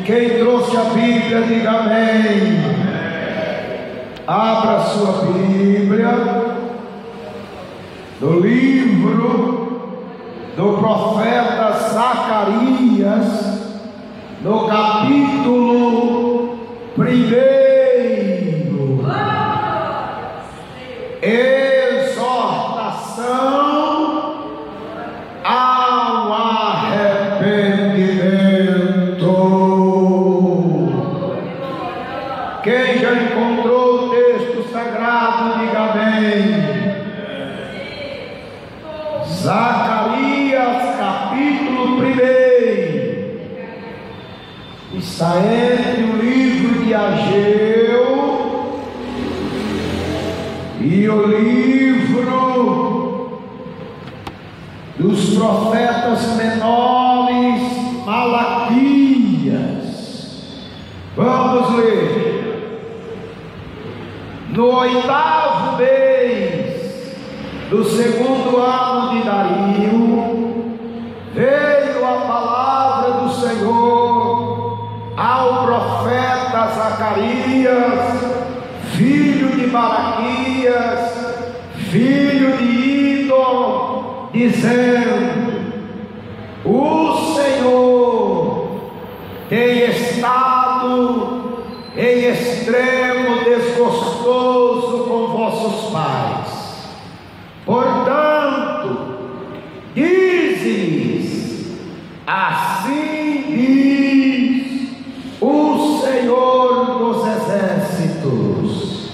Quem trouxe a Bíblia, diga amém. Abra sua Bíblia no livro do profeta Zacarias, no capítulo 1. Exortação ao arrependimento. Quem já encontrou o texto sagrado, diga amém. Zacarias, capítulo 1. Está entre o livro de Ageu e o livro dos profetas menores, Malaquias. Vamos ler. No 8º mês do 2º ano de Dario, veio a palavra do Senhor ao profeta Zacarias, filho de Baraquias, filho de Iddo, dizendo: o Senhor tem estado em extremo desgostoso com vossos pais. Portanto, dize-lhes: assim diz o Senhor dos exércitos: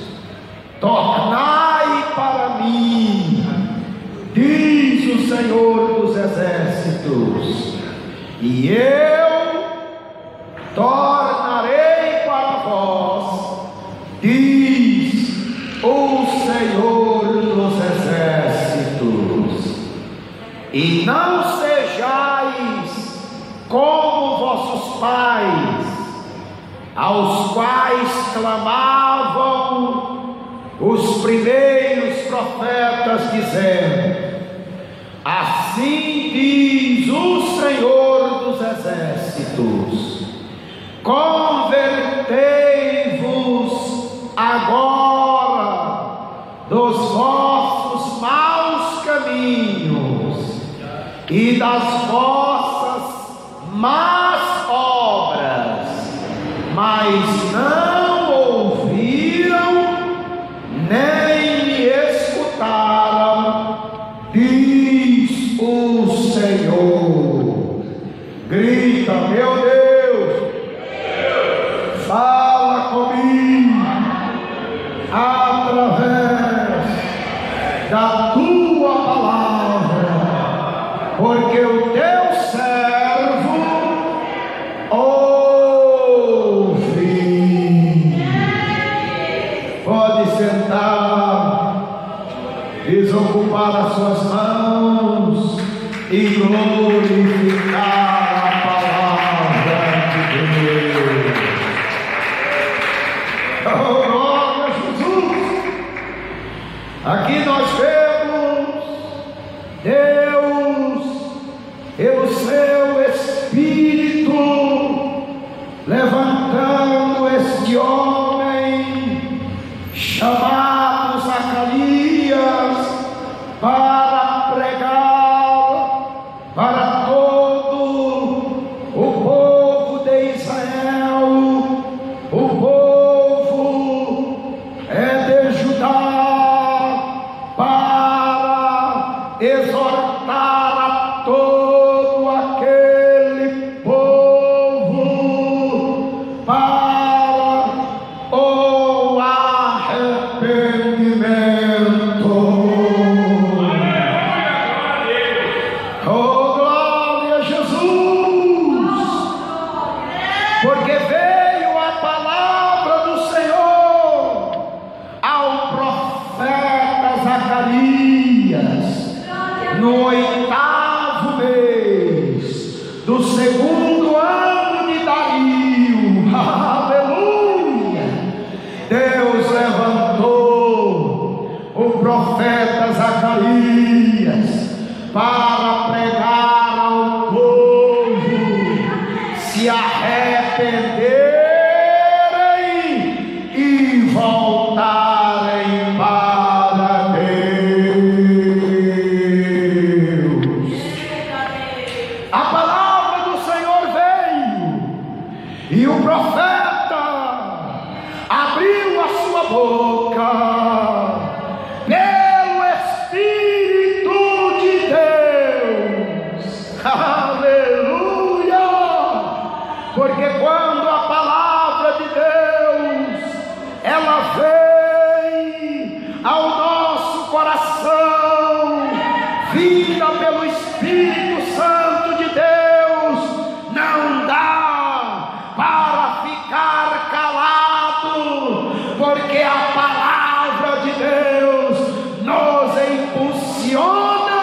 tornai para mim, diz o Senhor dos exércitos, e eu tornarei para vós, diz o Senhor dos exércitos. E não sejais como vossos pais, aos quais clamavam os primeiros profetas, dizendo: assim diz o Senhor dos exércitos, convertei-vos agora dos vossos maus caminhos e das vossas más obras, mas não ouviram nem me escutaram, diz o Senhor. Grita: meu Deus, fala comigo através da tua palavra, porque o teu servo ouve. Pode sentar, desocupar as suas mãos e glorificar a palavra de Deus. Oh, glória a Jesus! Aqui nós vemos Deus, pelo seu Espírito, levantando este homem chamado Zacarias para pregar, para arrependerem e voltarem para Deus. A palavra do Senhor veio e o profeta abriu a sua boca pelo Espírito de Deus. Aleluia! Porque quando a palavra de Deus ela vem ao nosso coração, vinda pelo Espírito Santo de Deus, não dá para ficar calado, porque a palavra de Deus nos impulsiona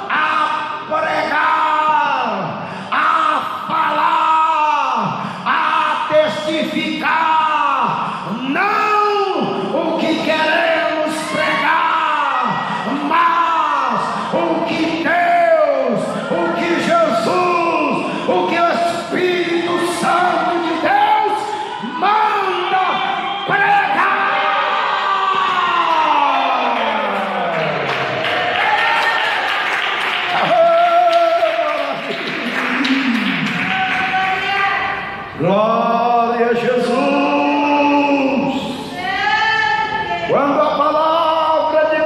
a pregar, a falar, a testificar, não o que queremos pregar, mas o que Deus, o que Jesus, o que o Espírito Santo de Deus manda pregar. Glória a Jesus. Quando a palavra de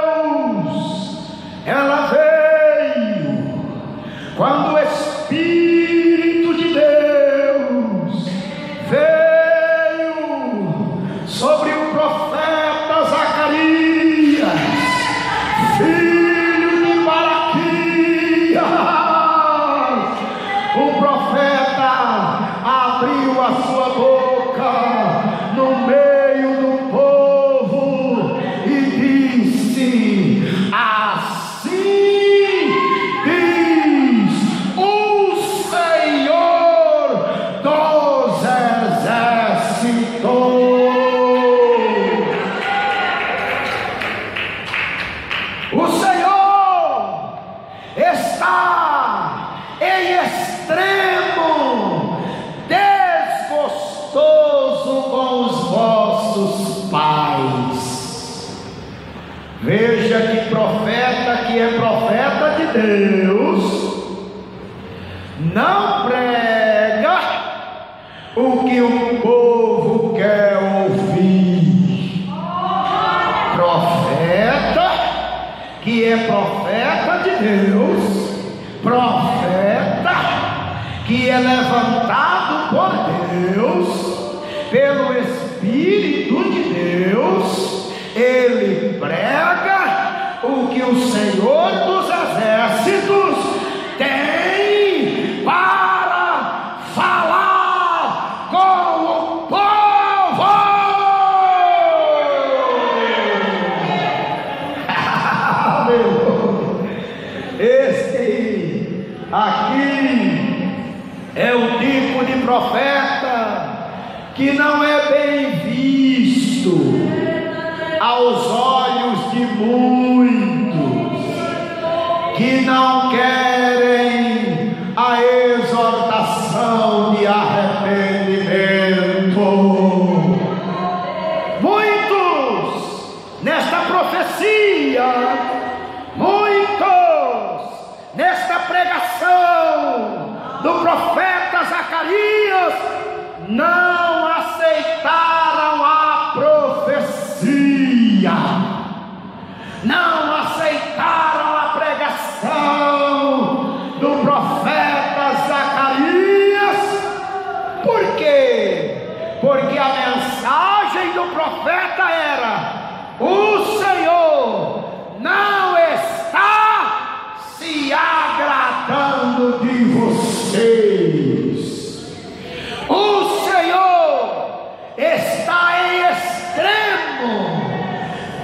Deus ela veio, quando o Espírito de Deus veio sobre o profeta Zacarias, filho de Malaquias, o profeta abriu a sua boca no meio do povo e disse: assim diz o Senhor dos exércitos. O Senhor está em extremo desgostoso com os vossos pais. Veja que profeta que é profeta de Deus não prega o que o povo quer ouvir. Profeta que é profeta de Deus, profeta que é levantado por Deus, pelo Espírito de Deus, ele prega o que o Senhor dos Exércitos tem para falar com o povo. Este aqui é o tipo de profeta que não é bem visto aos olhos de muitos, que não querem a exortação de arrependimento. Muitos nesta profecia, muitos nesta pregação do profeta Zacarias não aceitaram a profecia, não aceitaram a pregação do profeta Zacarias. Por quê? Porque a mensagem do profeta era: o Senhor não está se agradando de vocês. O Senhor está em extremo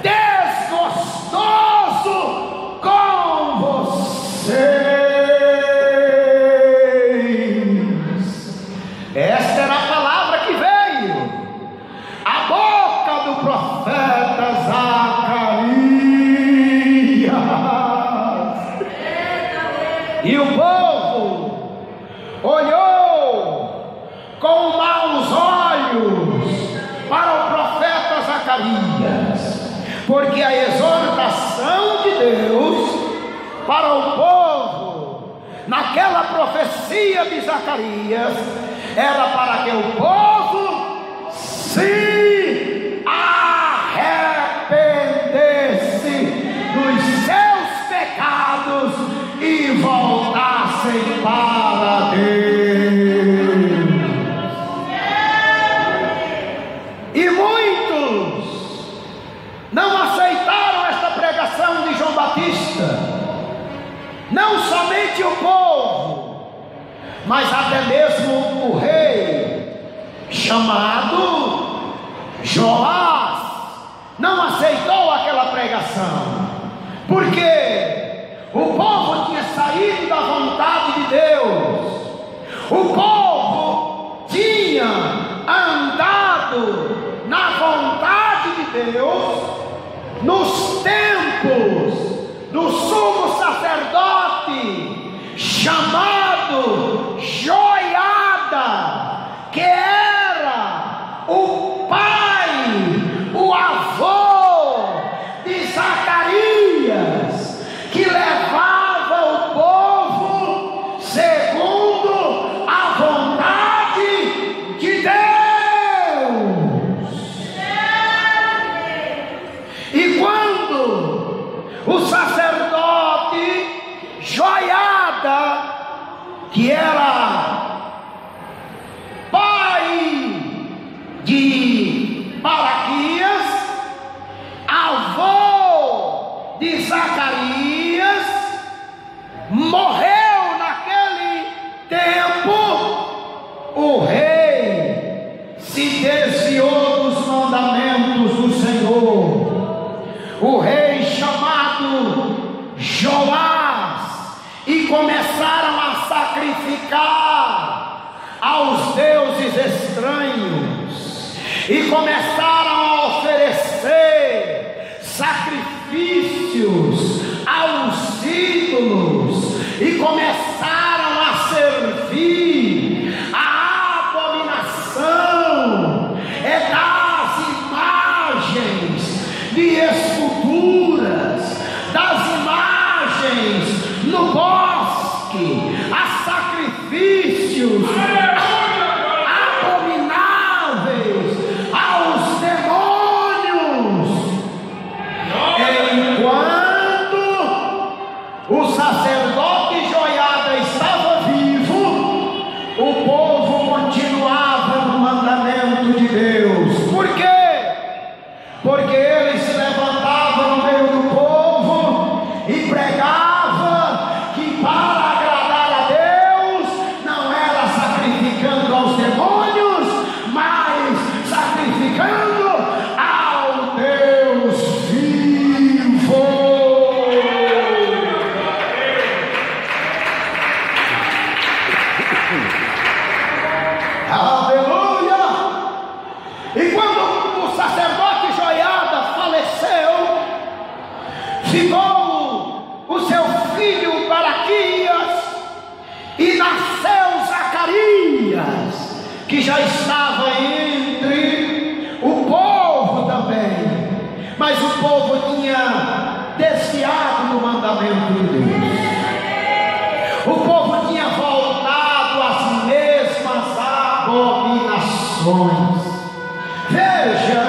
desgostoso com vocês. Esta era a palavra que veio a boca do profeta Zacarias. porque a exortação de Deus para o povo, naquela profecia de Zacarias, era para que o povo se arrependesse dos seus pecados e voltassem para Deus. E muitos não aceitaram esta pregação de João Batista, não somente o povo, mas até mesmo o rei chamado Joás não aceitou aquela pregação, porque o povo tinha saído da vontade de Deus, o povo tinha andado na vontade de Deus nos tempos do sumo sacerdote chamado Joiada, que era o pai, o avô de Zacarias, que levava o povo segundo a vontade de Deus. E quando o sacerdote Joiada, que era pai de Malaquias, avô de Zacarias, morreu naquele tempo, o rei se desviou dos mandamentos do Senhor. O rei chamado Joás, e começaram a sacrificar aos deuses estranhos, e começaram a oferecer sacrifícios aos ídolos, e começaram a servir a abominação das imagens de esculturas, das imagens no bosque, a sacrifícios abomináveis aos demônios. Enquanto o sacerdote Joiada estava vivo, o povo continuava no mandamento de Deus. Por quê? Porque ele se levantava no meio do povo e pregava que para agradar a Deus não era sacrificando aos demônios, mas sacrificando ao Deus vivo. Aleluia! E quando o sacerdote Joiada faleceu, ficou o seu filho Malaquias, e nasceu Zacarias, que já estava entre o povo também, mas o povo tinha desviado do mandamento de Deus, o povo tinha voltado às mesmas abominações. Veja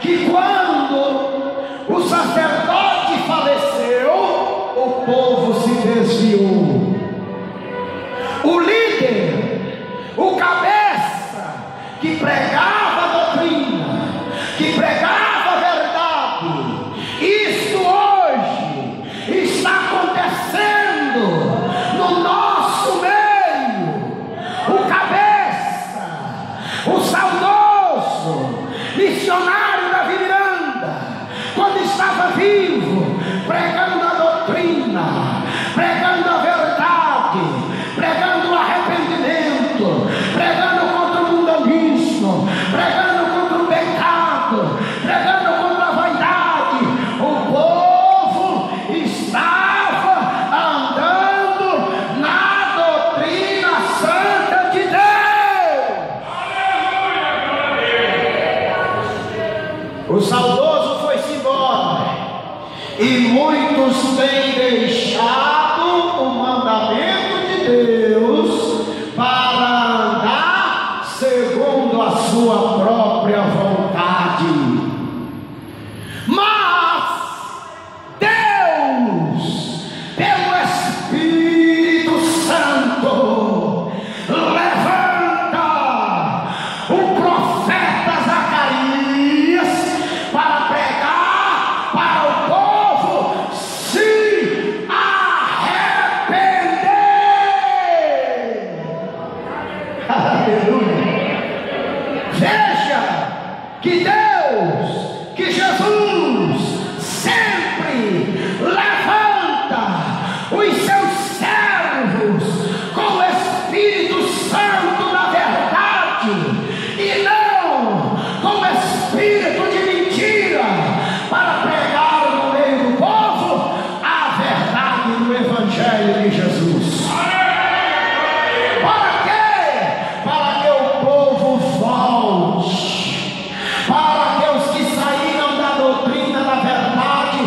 que quando o sacerdote faleceu, o povo se desviou. O líder, o cabeça, que pregava a doutrina, que pregava a verdade, isto hoje está acontecendo no nosso meio. O cabeça, o saudoso missionário Davi Miranda, quando estava vivo, pregando a doutrina, pregando a verdade, pregando o arrependimento, pregando contra o mundanismo, pregando contra o pecado, pregando contra a vaidade, o povo estava andando na doutrina santa de Deus. têm deixado o mandamento de Deus para andar segundo a sua própria vontade. Mas Deus, pelo Espírito Santo, levanta o profeta Zacarias para pregar para o povo se arrepender. Aleluia. Veja que Deus, que Jesus sempre levanta os seus servos com o Espírito Santo na verdade e não com o espírito de mentira, para pregar no meio do povo a verdade do Evangelho de Jesus. Para quê? Para que o povo volte, para que os que saíram da doutrina da verdade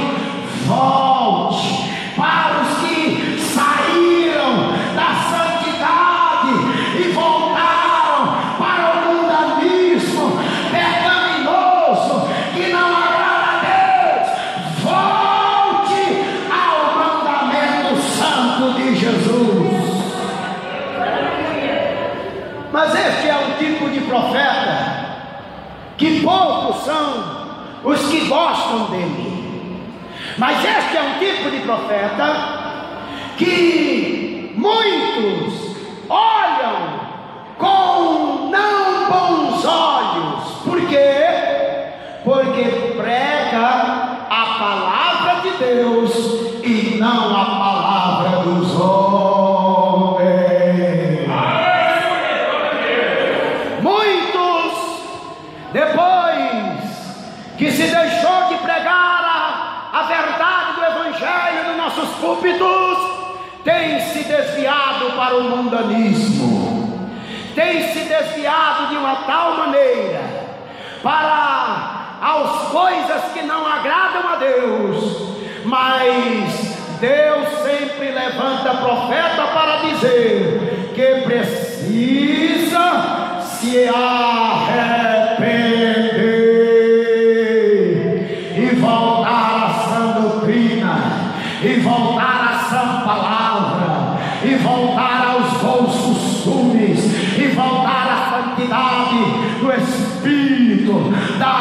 volte, para os que saíram da santidade e voltaram para o mundanismo pecaminoso que não agrada a Deus, volte ao mandamento santo de Jesus. Mas este é um tipo de profeta que poucos são os que gostam dele. Mas este é um tipo de profeta que muitos olham com não bons olhos. Por quê? Porque prega a palavra de Deus e não a palavra dos homens. Muitos, depois que se deixou de pregar a verdade do Evangelho nos nossos púlpitos, tem se desviado para o mundanismo, tem se desviado de uma tal maneira para as coisas que não agradam a Deus. Mas Deus sempre levanta profeta para dizer que precisa se arrepender e voltar à sã doutrina, e voltar à sã palavra, e voltar aos bons costumes, e voltar à santidade do espírito, da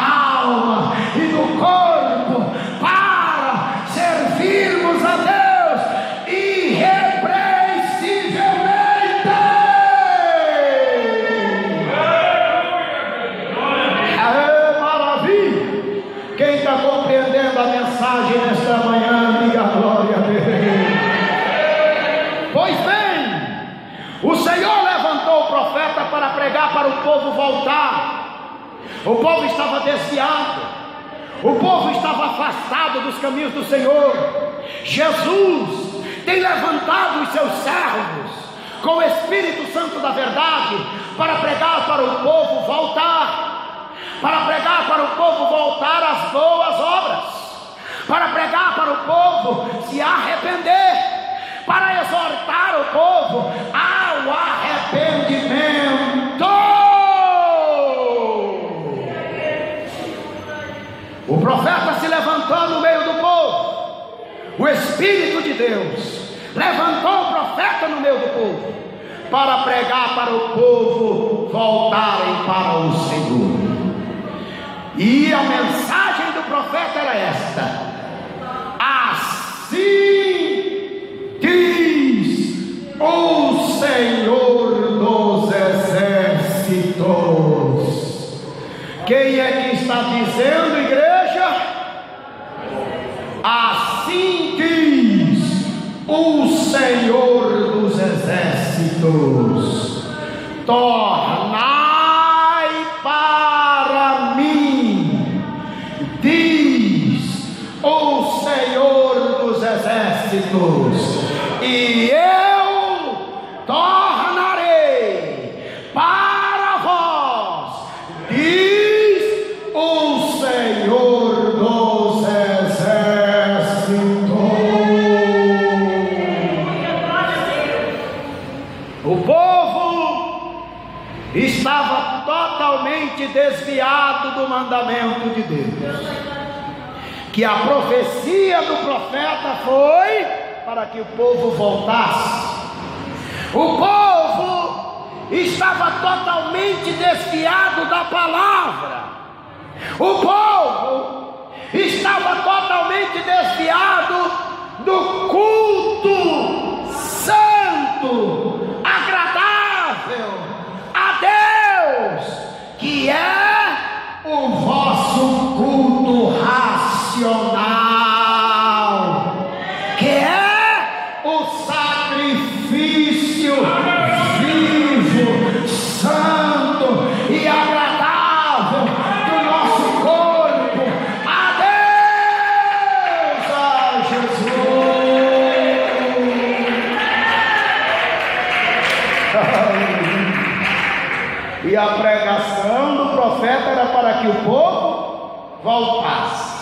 alma e do corpo, para servirmos a Deus irrepreensivelmente. É maravilha. Quem está compreendendo a mensagem nesta manhã, diga glória a Deus. Pois bem, o Senhor levantou o profeta para pregar para o povo voltar. O povo estava desviado, o povo estava afastado dos caminhos do Senhor. Jesus tem levantado os seus servos com o Espírito Santo da verdade para pregar para o povo voltar, para pregar para o povo voltar às boas obras, para pregar para o povo se arrepender, para exortar o povo ao arrependimento. O profeta se levantou no meio do povo, o Espírito de Deus levantou o profeta no meio do povo para pregar para o povo voltarem para o Senhor. E a mensagem do profeta era esta: assim diz o Senhor dos Exércitos. Quem é que está dizendo, igreja? Assim diz o Senhor dos Exércitos: tornai para mim, diz o Senhor dos Exércitos, e eu tornarei para vós, diz o Senhor dos Exércitos. estava totalmente desviado do mandamento de Deus, que a profecia do profeta foi para que o povo voltasse. O povo estava totalmente desviado da palavra. O povo estava totalmente desviado do culto santo, agradável a Deus, que é o vosso culto racional, que é o sacrifício vivo, santo e agradável do nosso corpo a Deus, a Jesus. E a pregação do profeta era para que o povo voltasse,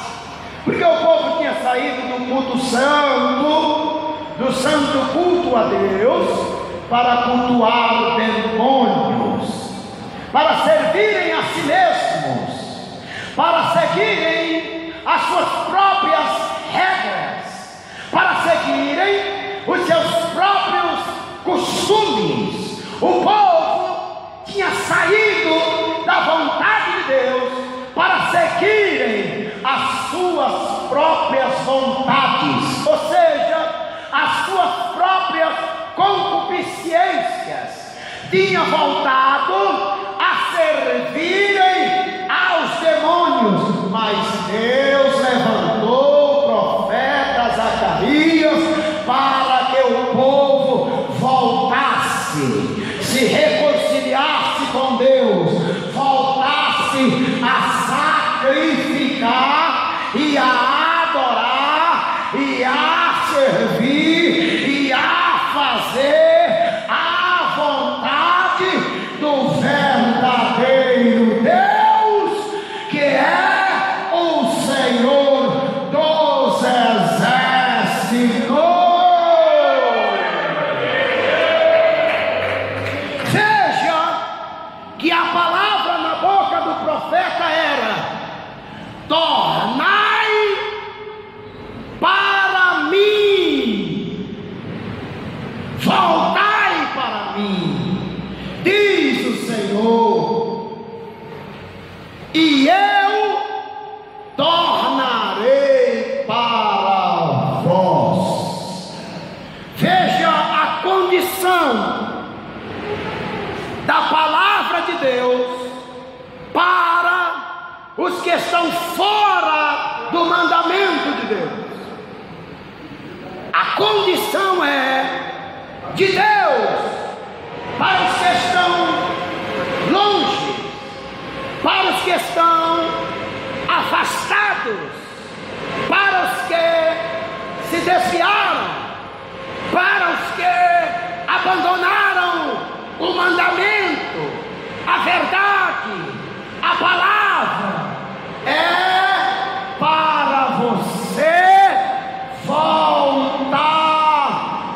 porque o povo tinha saído do culto santo, do santo culto a Deus, para cultuar demônios, para servirem a si mesmos, para seguirem as suas próprias regras, para seguirem os seus próprios costumes. O povo tinha saído da vontade de Deus para seguirem as suas próprias vontades, ou seja, as suas próprias concupiscências. Tinha voltado a servirem aos demônios, mas Deus levantou o profeta Zacarias para que o povo voltasse, se reconciliasse com Deus, voltasse a sacrificar e a adorar e a servir e a fazer a vontade do verdadeiro Deus, que é o Senhor dos exércitos. Que a palavra na boca do profeta era: tornai para mim, voltai para mim, diz o Senhor, e eu tornarei para vós. Veja a condição da palavra de Deus para os que estão fora do mandamento de Deus. A condição é de Deus para os que estão longe, para os que estão afastados, para os que se desviaram, para os que abandonaram o mandamento, a verdade, a palavra. É para você voltar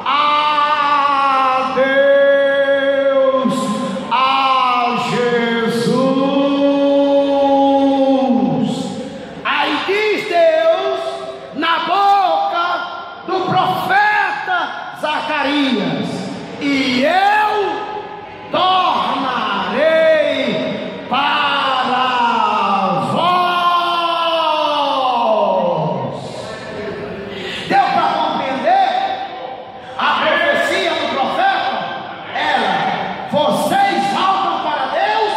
a Deus, a Jesus. Aí diz Deus na boca do profeta Zacarias: e eu tornarei para vós. Deu para compreender? A profecia do profeta era: vocês voltam para Deus,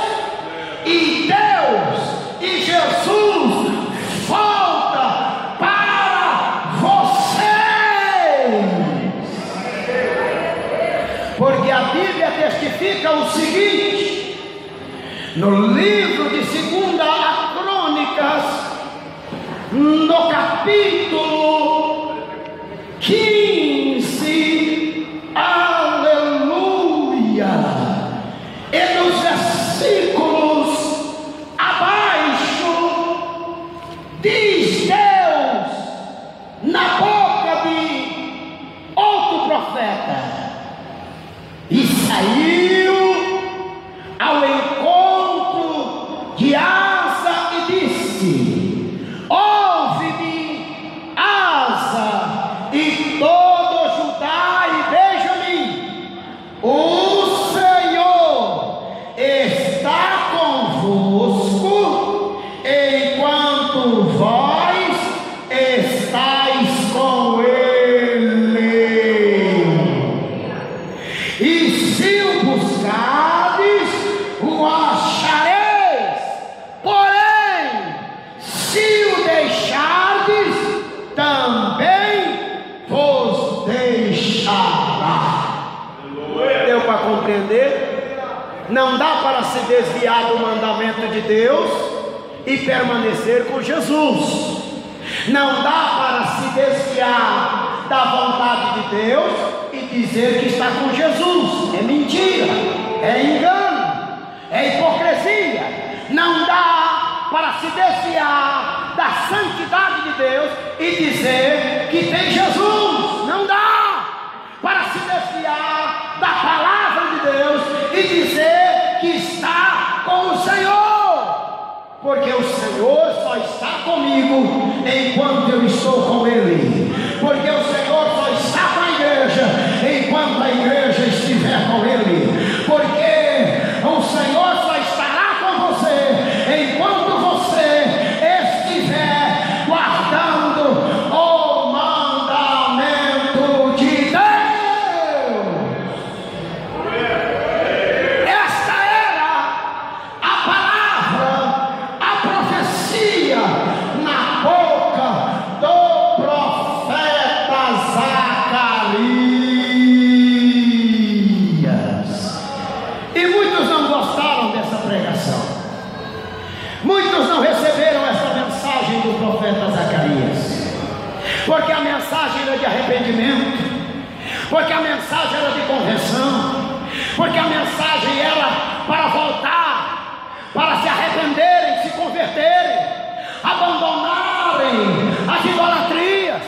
e Deus e Jesus volta para vocês. Porque a Bíblia testifica o seguinte, no livro de 2 Crônicas, no capítulo 15, aleluia, e nos versículos abaixo, diz Deus na boca de outro profeta: e saiu ao encontro de Asa e disse: ouve-me, Asa, e todo Judá e Benjamim, o Senhor está convosco, enquanto vós estáis com ele. E se o buscardes, o achareis, porém, se o deixardes, também vos deixará. Deu para compreender? Não dá para se desviar do mandamento de Deus e permanecer com Jesus. Não dá para se desviar da vontade de Deus e dizer que está com Jesus. É mentira, é engano, é hipocrisia. Não dá para se desviar da santidade de Deus e dizer que tem Jesus. Não dá para se desviar da palavra de Deus e dizer que está com o Senhor, porque o Senhor só está comigo enquanto eu estou com Ele, porque o Senhor só está com a igreja enquanto a igreja estiver com Ele, porque o Senhor só estará com você enquanto você estiver guardando o mandamento de Deus. Esta era a palavra, a profecia na boca do profeta Zacarias. E muitos não gostaram dessa pregação. Muitos não receberam essa mensagem do profeta Zacarias, porque a mensagem era de arrependimento, porque a mensagem era de conversão, porque a mensagem era para voltar, para se arrependerem, se converterem, abandonarem as idolatrias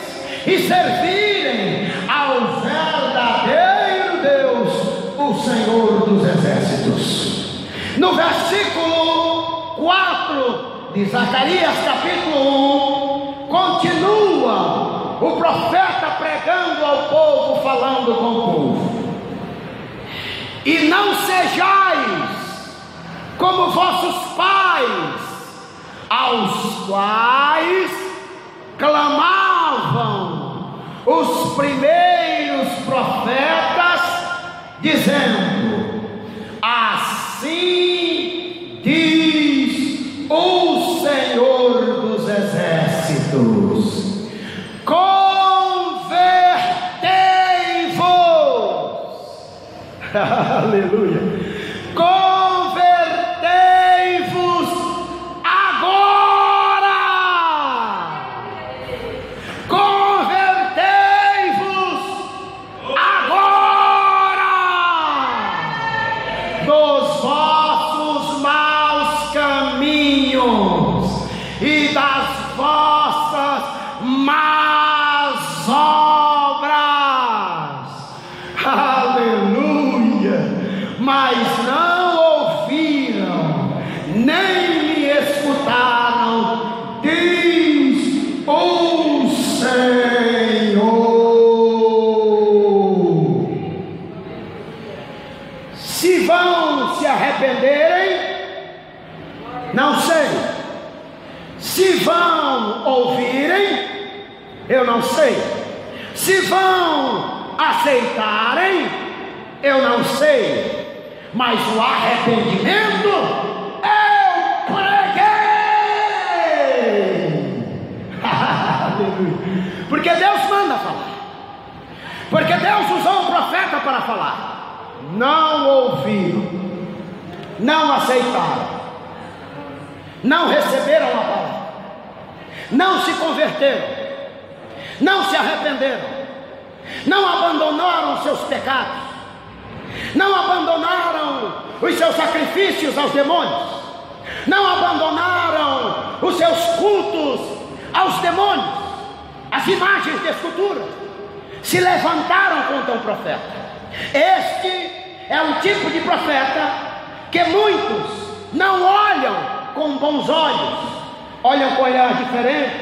e servirem ao verdadeiro Deus, o Senhor dos Exércitos. No versículo 4 de Zacarias capítulo 1, continua o profeta pregando ao povo, falando com o povo: e não sejais como vossos pais, aos quais clamavam os primeiros profetas, dizendo: assim diz o Senhor dos Exércitos, convertei-vos, aleluia, convertei-vos agora, convertei-vos agora dos vossos maus caminhos e das vossas más obras, aleluia. Mas não ouviram, nem me escutaram, diz o Senhor. Se vão se arrependerem, não sei. Se vão ouvirem, eu não sei. Se vão aceitarem, eu não sei. Mas o arrependimento eu preguei. Porque Deus manda falar, porque Deus usou um profeta para falar. Não ouviram, não aceitaram, não receberam a palavra, não se converteram, não se arrependeram, não abandonaram seus pecados, não abandonaram os seus sacrifícios aos demônios, não abandonaram os seus cultos aos demônios, as imagens de escultura, se levantaram contra o profeta. Este é um tipo de profeta que muitos não olham com bons olhos, olham com olhar diferente.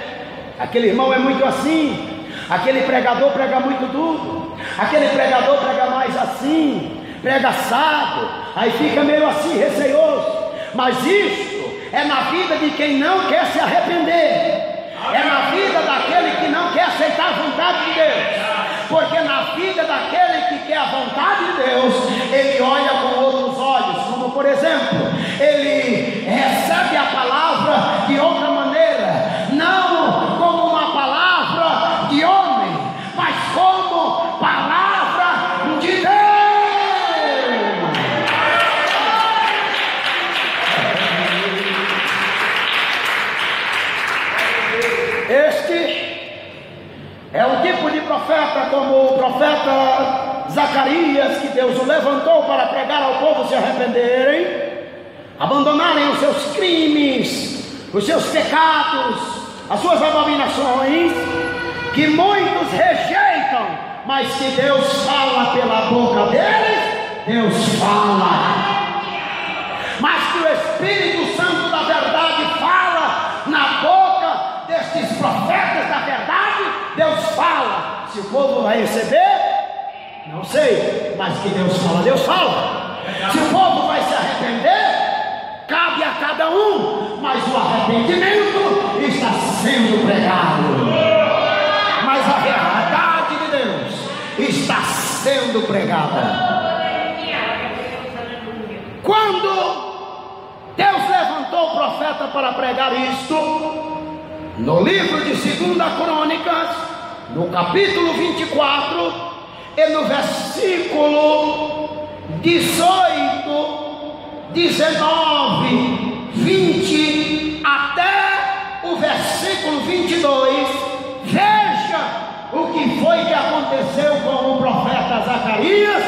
Aquele irmão é muito assim, aquele pregador prega muito duro, aquele pregador prega mais assim, prega assado, aí fica meio assim receoso. Mas isto é na vida de quem não quer se arrepender, é na vida daquele que não quer aceitar a vontade de Deus. Porque na vida daquele que quer a vontade de Deus, ele olha com outros olhos, como por exemplo, ele recebe a palavra de outra maneira, não como uma palavra de homem, mas como palavra de Deus. Este é o tipo de profeta como o profeta Zacarias, que Deus o levantou para pregar ao povo se arrependerem, abandonarem os seus crimes, os seus pecados, as suas abominações, que muitos rejeitam, mas que Deus fala pela boca deles. Deus fala, mas que o Espírito Santo da verdade fala na boca destes profetas da verdade. Deus fala. Se o povo vai receber, não sei, mas que Deus fala, Deus fala. Se o povo vai se arrepender, cabe a cada um, mas o arrependimento está sendo pregado, mas a verdade de Deus está sendo pregada. Quando Deus levantou o profeta para pregar isto, no livro de 2 Crônicas, no capítulo 24, e no versículo 18, 19, 20, até o versículo 22, veja o que foi que aconteceu com o profeta Zacarias,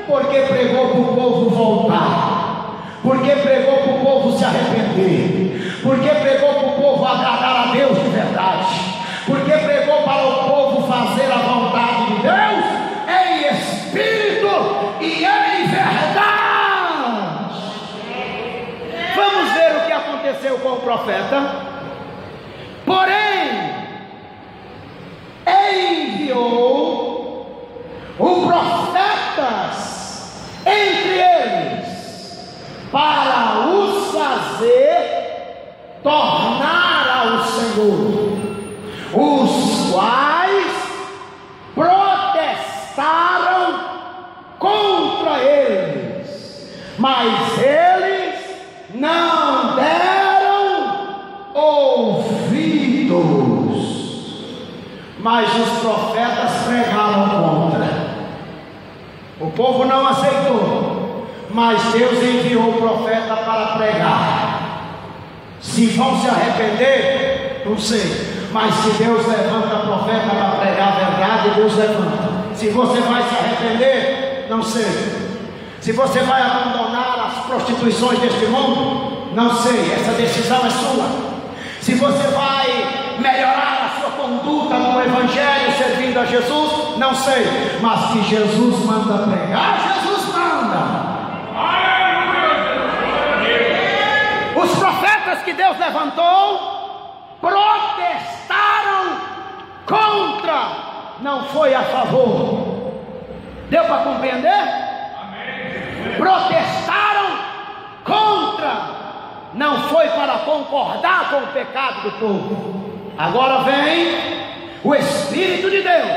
porque pregou para o povo voltar, porque pregou para o povo se arrepender, porque pregou para o povo agradar a Deus de verdade, porque pregou para o povo fazer a vontade de Deus em espírito e em verdade. Vamos ver o que aconteceu com o profeta. Porém, enviou os profetas entre eles para os fazer tornar ao Senhor, os quais protestaram contra eles, mas eles não deram ouvidos. Mas os profetas pregaram contra, o povo não aceitou, mas Deus enviou o profeta para pregar. Se vão se arrepender, não sei, mas se Deus levanta profeta para pregar a verdade, Deus levanta. Se você vai se arrepender, não sei. Se você vai abandonar as prostituições deste mundo, não sei, essa decisão é sua. Se você vai melhorar a sua conduta no Evangelho, servindo a Jesus, não sei, mas que Jesus manda pregar, Jesus manda. Os profetas que Deus levantou protestaram contra, não foi a favor. Deu para compreender? Amém. Protestaram contra, não foi para concordar com o pecado do povo. Agora vem o Espírito de Deus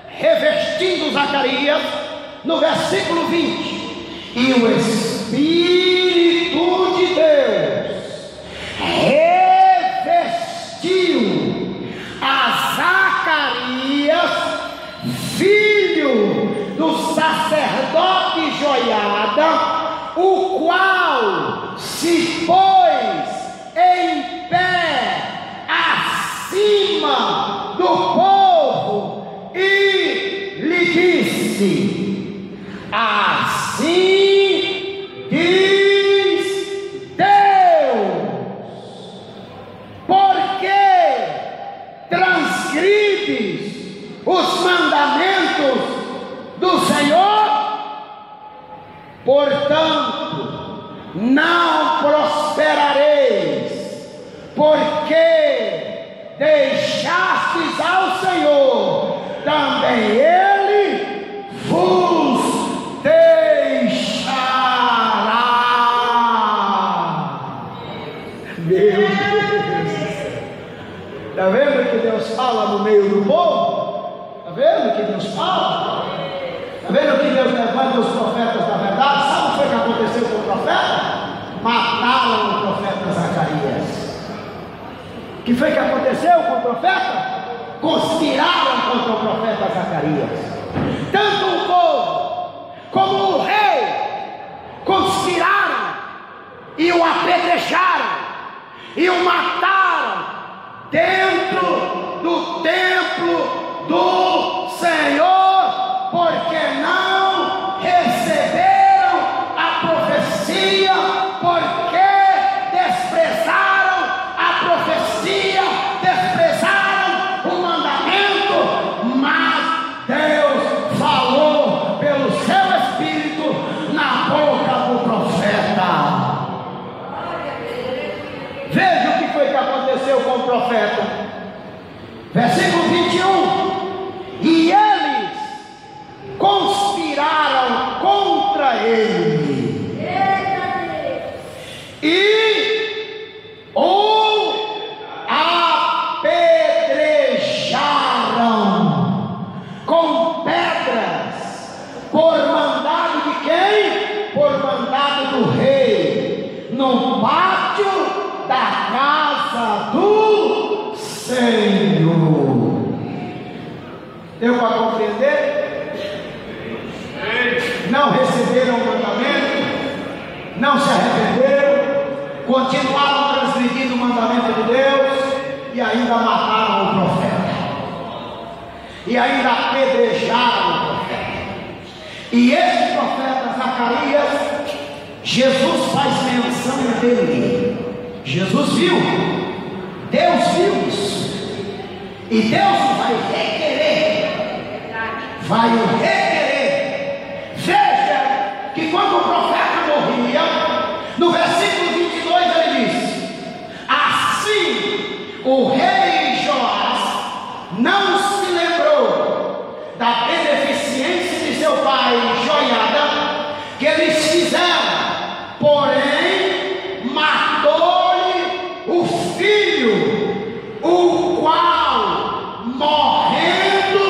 revestindo Zacarias no versículo 20, e o Espírito de Deus revestiu a Zacarias, filho do sacerdote Joiada, o qual se pôs em pé acima do povo e lhe disse: assim diz não prosperareis, porque deixastes ao Senhor, também Ele vos deixará. Meu Deus, está vendo que Deus fala no meio do povo? Está vendo que Deus fala? Está vendo que Deus levanta os profetas da verdade? Sabe o que foi que aconteceu com o profeta? Mataram o profeta Zacarias. O que foi que aconteceu com o profeta? Conspiraram contra o profeta Zacarias. Tanto o povo como o rei conspiraram e o apedrejaram e o mataram dentro do templo do Senhor, porque não receberam a profecia, porque desprezaram a profecia, desprezaram o mandamento. Mas Deus falou pelo seu Espírito na boca do profeta. Veja o que foi que aconteceu com o profeta. Versículo 21. E eles conspiraram contra ele e o apedrejaram com pedras, por mandado de quem? Por mandado do rei, no pátio da casa do Senhor. Deu para compreender? Não receberam o mandamento, não se arrependeram, continuaram transgredindo o mandamento de Deus e ainda mataram o profeta, e ainda apedrejaram o profeta. E esse profeta Zacarias, Jesus faz menção dele. Jesus viu, Deus viu isso, e Deus vai requerer, vai o requerer. Veja que quando o profeta morria, no versículo 22 ele diz: assim o rei Joás não se lembrou da beneficência de seu pai Joiada, que eles fizeram, porém matou-lhe o filho, o qual, morrendo,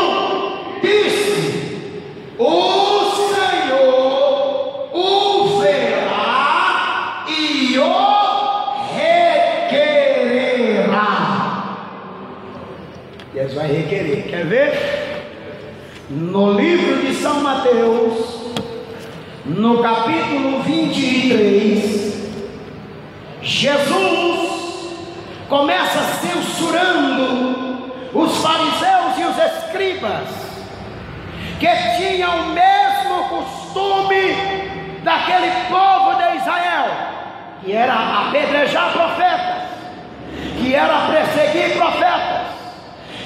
disse: o Senhor o verá e o requererá. Deus vai requerer. Quer ver? No livro de São Mateus, no capítulo 23, Jesus começa censurando os fariseus e os escribas, que tinham o mesmo costume daquele povo de Israel, que era apedrejar profetas, que era perseguir profetas,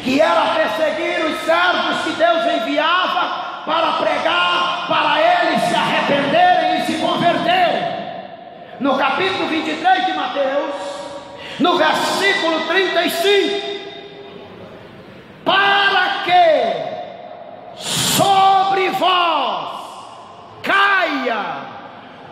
que era perseguir os servos que Deus enviava para pregar, para eles se arrependerem e se converterem. No capítulo 23 de Mateus, no versículo 35, para que sobre vós caia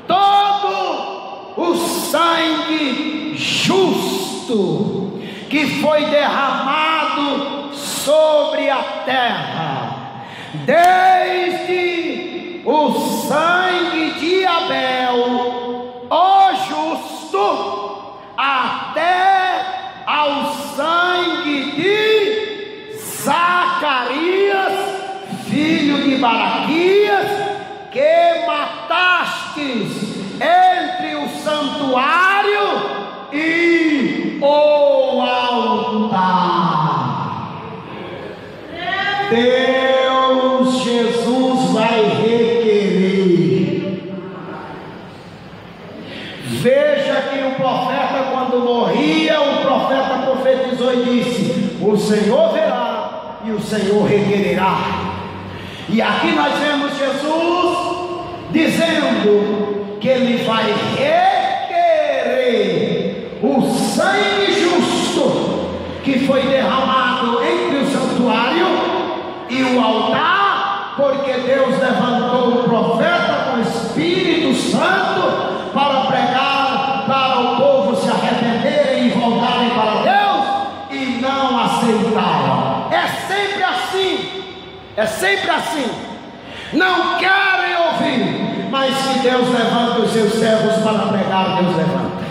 todo o sangue justo que foi derramado sobre a terra, desde o sangue de Abel, o justo, até ao sangue de Zacarias, filho de Baraquias, que matastes entre o santuário e o altar. Deus, Jesus vai requerer. Veja que o profeta, quando morria, o profeta profetizou e disse: o Senhor verá e o Senhor requererá. E aqui nós vemos Jesus dizendo que ele vai requerer. levantou o profeta com o Espírito Santo para pregar, para o povo se arrependerem e voltarem para Deus, e não aceitaram. É sempre assim, é sempre assim. Não querem ouvir, mas se Deus levanta os seus servos para pregar, Deus levanta.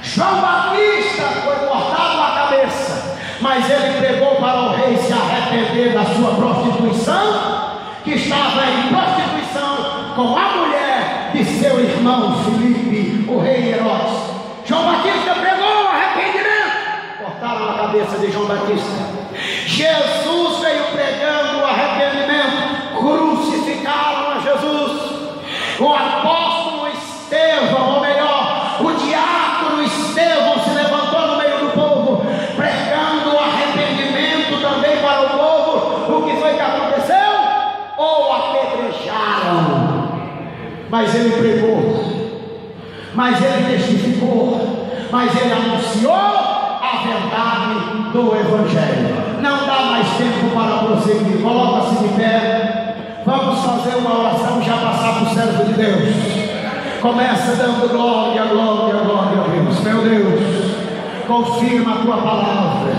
João Batista foi cortado a cabeça, mas ele pregou para o rei se arrepender da sua prostituição, que estava em prostituição com a mulher de seu irmão Filipe, o rei Herodes. João Batista pregou o arrependimento, cortaram a cabeça de João Batista. Jesus veio pregando o arrependimento, crucificaram a Jesus. O apóstolo Estevão, ou melhor, o diácono Estevão se levantou no meio do povo, pregando o arrependimento também para o povo. O que foi que aconteceu? Ou apedrejaram. Mas ele pregou, mas ele testificou, mas ele anunciou a verdade do Evangelho. Não dá mais tempo para prosseguir. Coloca-se de pé. Vamos fazer uma oração, já passar para o servo de Deus. Começa dando glória, glória, glória a Deus. Meu Deus, confirma a tua palavra.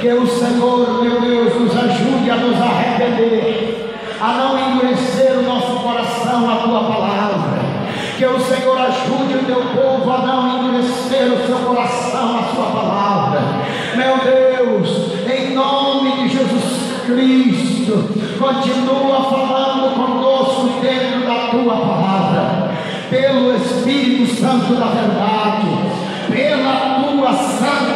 Que o Senhor, meu Deus, nos ajude a nos arrepender, a não endurecer o nosso coração à tua palavra. Que o Senhor ajude o teu povo a não endurecer o seu coração à sua palavra. Meu Deus, em nome de Jesus Cristo, continua falando conosco dentro da tua palavra, pelo Espírito Santo da verdade, pela tua santa